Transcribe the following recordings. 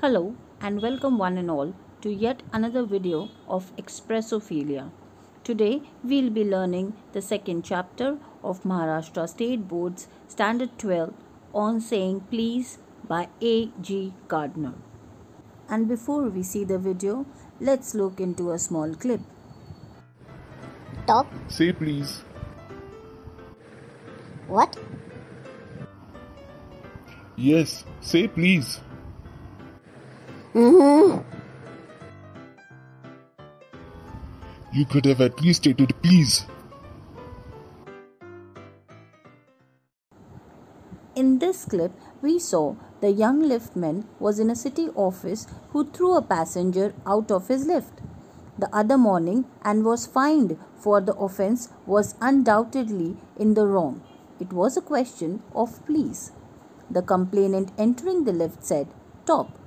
Hello and welcome one and all to yet another video of Expressophilia. Today we'll be learning the second chapter of Maharashtra State Board's Standard 12 on saying please by A.G. Gardner. And before we see the video, let's look into a small clip. Top. Say please. What? Yes, say please. Mm-hmm. You could have at least stated please. In this clip, we saw the young liftman was in a city office who threw a passenger out of his lift the other morning and was fined for the offence was undoubtedly in the wrong. It was a question of please. The complainant entering the lift said, "Top."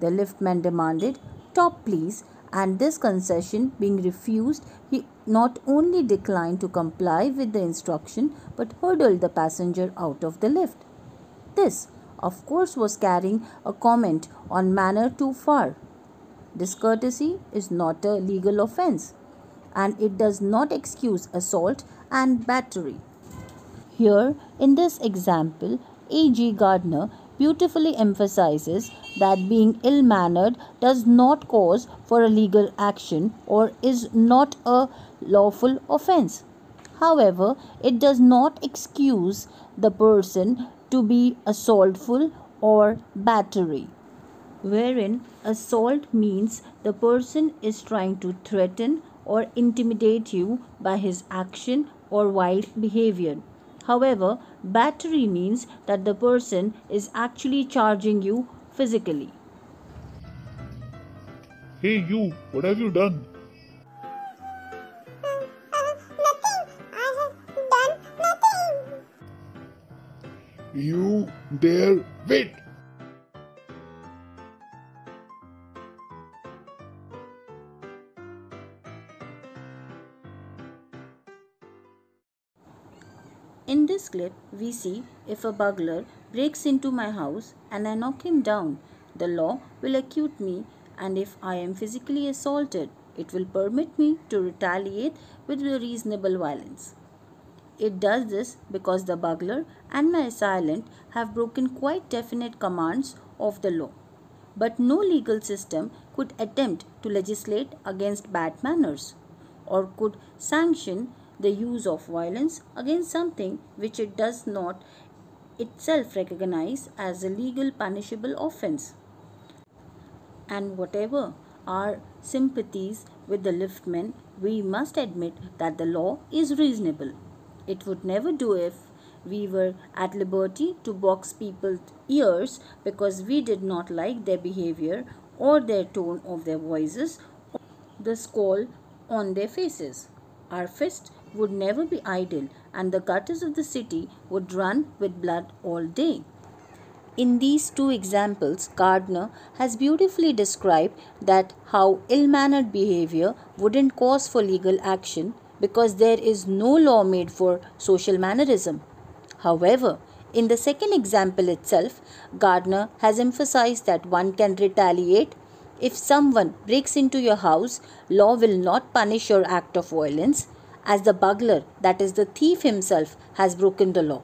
The liftman demanded, "Top please," and this concession being refused, he not only declined to comply with the instruction but hurled the passenger out of the lift. This, of course, was carrying a comment on manner too far. Discourtesy is not a legal offence, and it does not excuse assault and battery. Here, in this example, A.G. Gardner beautifully emphasizes that being ill-mannered does not cause for a legal action or is not a lawful offence. However, it does not excuse the person to be assaultful or battery, wherein assault means the person is trying to threaten or intimidate you by his action or wild behavior. However, battery means that the person is actually charging you physically. Hey you, what have you done? Nothing. I have done nothing. You there, wait! In this clip, we see if a burglar breaks into my house and I knock him down, the law will acquit me, and if I am physically assaulted, it will permit me to retaliate with reasonable violence. It does this because the burglar and my assailant have broken quite definite commands of the law. But no legal system could attempt to legislate against bad manners or could sanction the use of violence against something which it does not itself recognize as a legal punishable offence. And whatever our sympathies with the liftmen, we must admit that the law is reasonable. It would never do if we were at liberty to box people's ears because we did not like their behavior or their tone of their voices or the scowl on their faces. Our fists would never be idle and the gutters of the city would run with blood all day. In these two examples, Gardner has beautifully described that how ill-mannered behavior wouldn't cause for legal action because there is no law made for social mannerism. However, in the second example itself, Gardner has emphasized that one can retaliate. If someone breaks into your house, law will not punish your act of violence, as the burglar, that is the thief himself, has broken the law.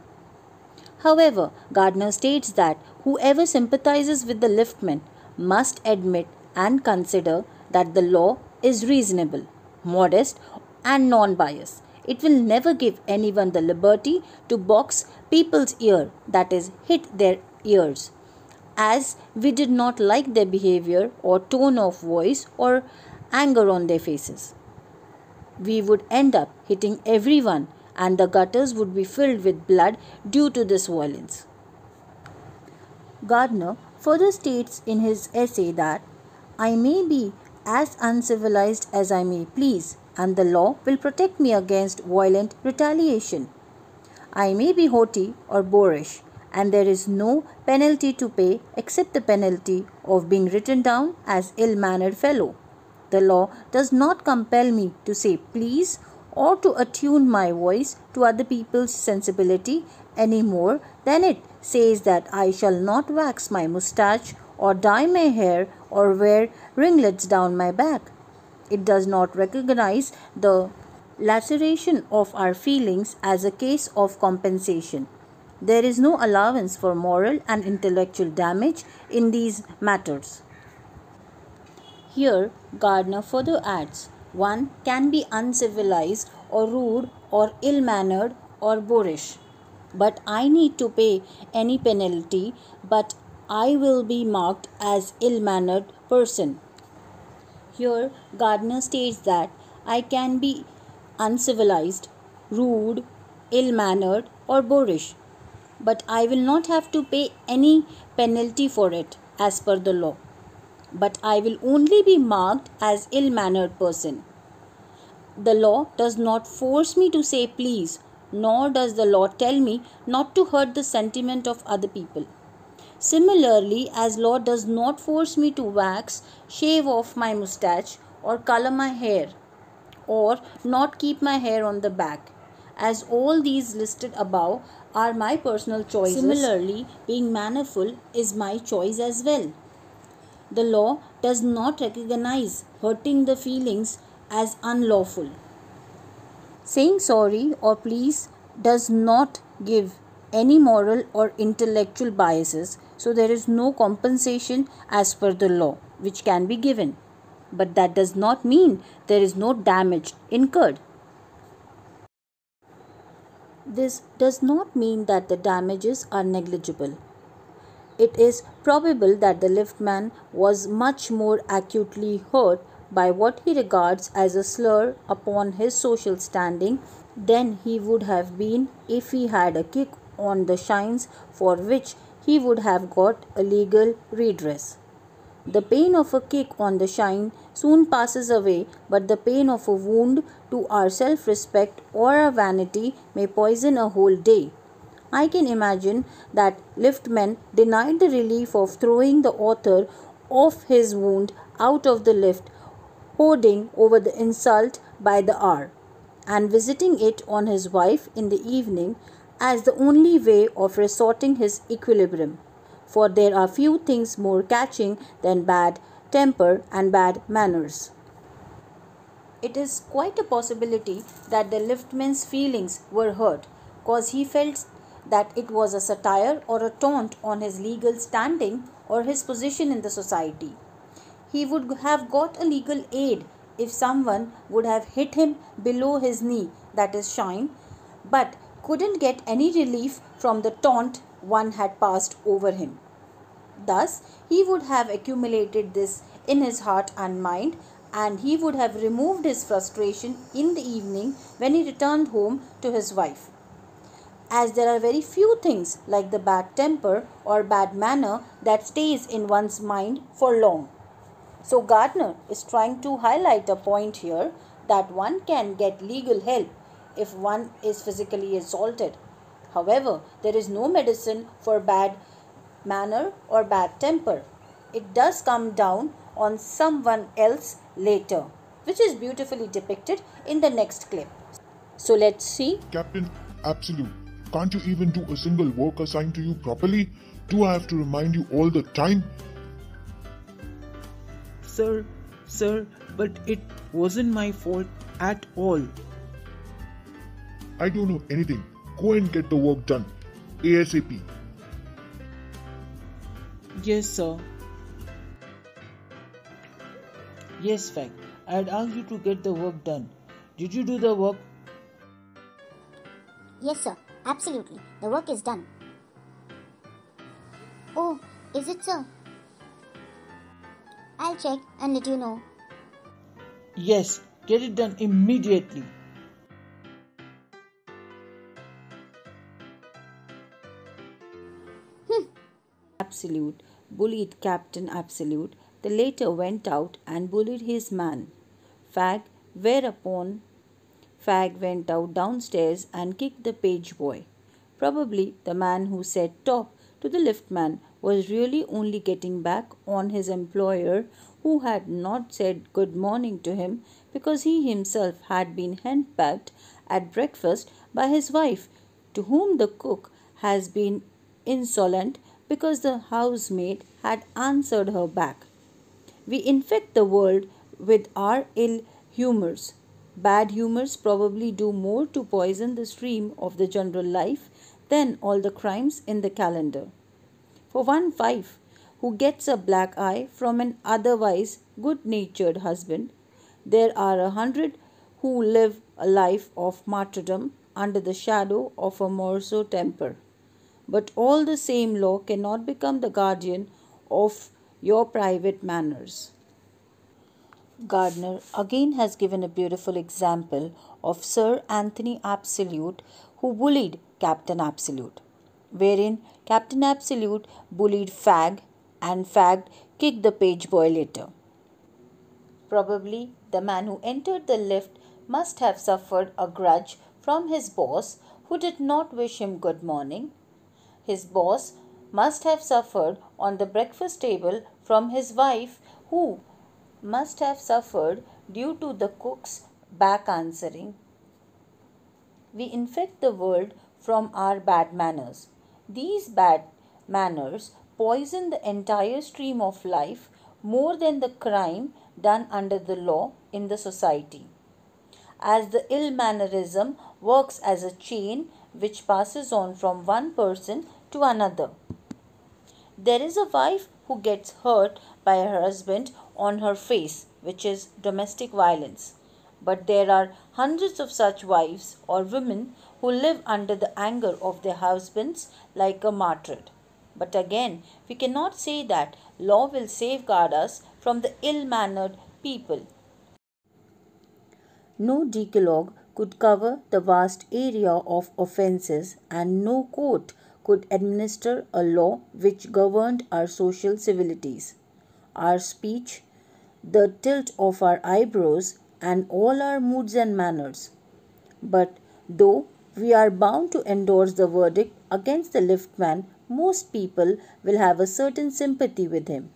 However, Gardner states that whoever sympathizes with the liftman must admit and consider that the law is reasonable, modest, and non-biased. It will never give anyone the liberty to box people's ear, that is, hit their ears, as we did not like their behavior or tone of voice or anger on their faces. We would end up hitting everyone and the gutters would be filled with blood due to this violence. Gardner further states in his essay that I may be as uncivilized as I may please, and the law will protect me against violent retaliation. I may be haughty or boorish, and there is no penalty to pay except the penalty of being written down as ill-mannered fellow. The law does not compel me to say please or to attune my voice to other people's sensibility any more than it says that I shall not wax my moustache or dye my hair or wear ringlets down my back. It does not recognize the laceration of our feelings as a case of compensation. There is no allowance for moral and intellectual damage in these matters. Here, Gardner further adds, one can be uncivilized or rude or ill mannered or boorish, but I need to pay any penalty, but I will be marked as ill mannered person. Here, Gardner states that I can be uncivilized, rude, ill mannered, or boorish, but I will not have to pay any penalty for it as per the law. But I will only be marked as ill mannered person. The law does not force me to say please, nor does the law tell me not to hurt the sentiment of other people. Similarly, as law does not force me to wax, shave off my mustache, or color my hair, or not keep my hair on the back, as all these listed above are my personal choices. Similarly, being mannerful is my choice as well. The law does not recognize hurting the feelings as unlawful. Saying sorry or please does not give any moral or intellectual biases, so there is no compensation as per the law which can be given. But that does not mean there is no damage incurred. This does not mean that the damages are negligible. It is probable that the liftman was much more acutely hurt by what he regards as a slur upon his social standing than he would have been if he had a kick on the shines for which he would have got a legal redress. The pain of a kick on the shine soon passes away, but the pain of a wound to our self-respect or our vanity may poison a whole day. I can imagine that liftmen denied the relief of throwing the author of his wound out of the lift, hoarding over the insult by the hour, and visiting it on his wife in the evening as the only way of restoring his equilibrium. For there are few things more catching than bad temper and bad manners. It is quite a possibility that the liftman's feelings were hurt, cause he felt that it was a satire or a taunt on his legal standing or his position in the society. He would have got a legal aid if someone would have hit him below his knee, that is shine, but couldn't get any relief from the taunt one had passed over him. Thus, he would have accumulated this in his heart and mind, and he would have removed his frustration in the evening when he returned home to his wife. As there are very few things like the bad temper or bad manner that stays in one's mind for long. So Gardner is trying to highlight a point here that one can get legal help if one is physically assaulted. However, there is no medicine for bad manner or bad temper. It does come down on someone else later, which is beautifully depicted in the next clip. So let's see. Captain, absolute. Can't you even do a single work assigned to you properly? Do I have to remind you all the time? Sir, but it wasn't my fault at all. I don't know anything. Go and get the work done. ASAP. Yes, sir. Yes, Fag. I had asked you to get the work done. Did you do the work? Yes, sir. Absolutely. The work is done. Oh, is it, sir? I'll check and let you know. Yes, get it done immediately. Absolute bullied Captain Absolute. The latter went out and bullied his man, Fag, whereupon Fag went out downstairs and kicked the page boy. Probably the man who said top to the liftman was really only getting back on his employer, who had not said good morning to him because he himself had been henpecked at breakfast by his wife, to whom the cook has been insolent because the housemaid had answered her back. We infect the world with our ill humors. Bad humors probably do more to poison the stream of the general life than all the crimes in the calendar. For one wife who gets a black eye from an otherwise good natured husband, there are 100 who live a life of martyrdom under the shadow of a morose temper. But all the same law cannot become the guardian of your private manners. Gardner again has given a beautiful example of Sir Anthony Absolute who bullied Captain Absolute, wherein Captain Absolute bullied Fag and Fag kicked the page boy later. Probably the man who entered the lift must have suffered a grudge from his boss who did not wish him good morning. His boss must have suffered on the breakfast table from his wife who must have suffered due to the cook's back answering. We infect the world from our bad manners. These bad manners poison the entire stream of life more than the crime done under the law in the society. As the ill mannerism works as a chain which passes on from one person to another. There is a wife who gets hurt by her husband on her face, which is domestic violence. But there are hundreds of such wives or women who live under the anger of their husbands like a martyr. But again, we cannot say that law will safeguard us from the ill-mannered people. No decalogue could cover the vast area of offences, and no court could administer a law which governed our social civilities, our speech, the tilt of our eyebrows, and all our moods and manners. But though we are bound to endorse the verdict against the liftman, most people will have a certain sympathy with him.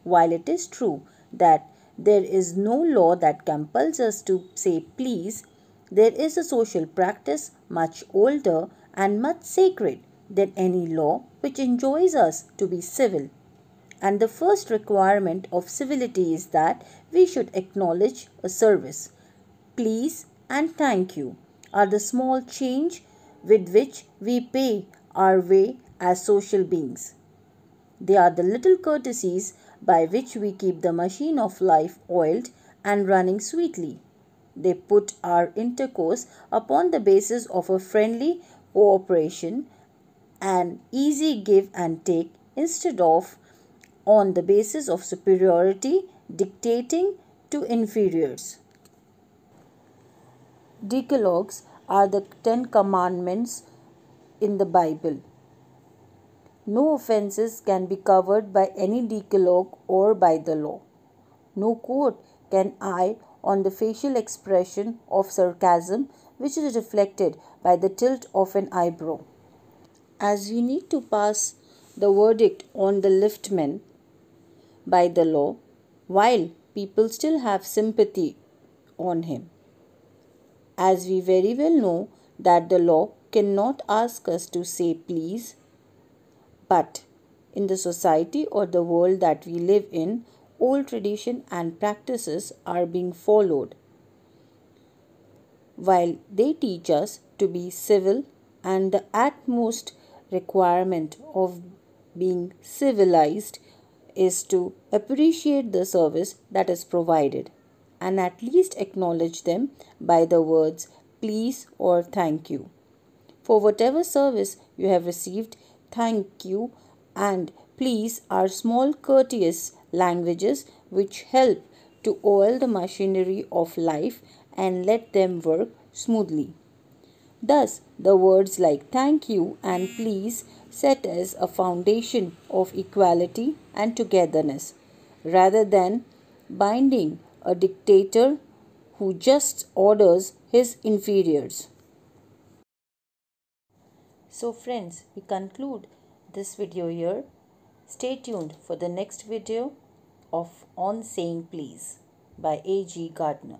While it is true that there is no law that compels us to say please, there is a social practice much older and much sacred than any law which enjoins us to be civil. And the first requirement of civility is that we should acknowledge a service. Please and thank you are the small change with which we pay our way as social beings. They are the little courtesies by which we keep the machine of life oiled and running sweetly. They put our intercourse upon the basis of a friendly cooperation, an easy give and take, instead of on the basis of superiority dictating to inferiors. Decalogues are the 10 commandments in the Bible. No offences can be covered by any decalogue or by the law. No court can eye on the facial expression of sarcasm which is reflected by the tilt of an eyebrow. As we need to pass the verdict on the liftman by the law, while people still have sympathy on him. As we very well know that the law cannot ask us to say please, but in the society or the world that we live in, old tradition and practices are being followed. While they teach us to be civil, and the utmost requirement of being civilized is to appreciate the service that is provided and at least acknowledge them by the words please or thank you. For whatever service you have received, thank you and please are small courteous languages which help to oil the machinery of life and let them work smoothly. Thus, the words like thank you and please set as a foundation of equality and togetherness, rather than binding a dictator who just orders his inferiors. So friends, we conclude this video here. Stay tuned for the next video of On Saying Please by A.G. Gardner.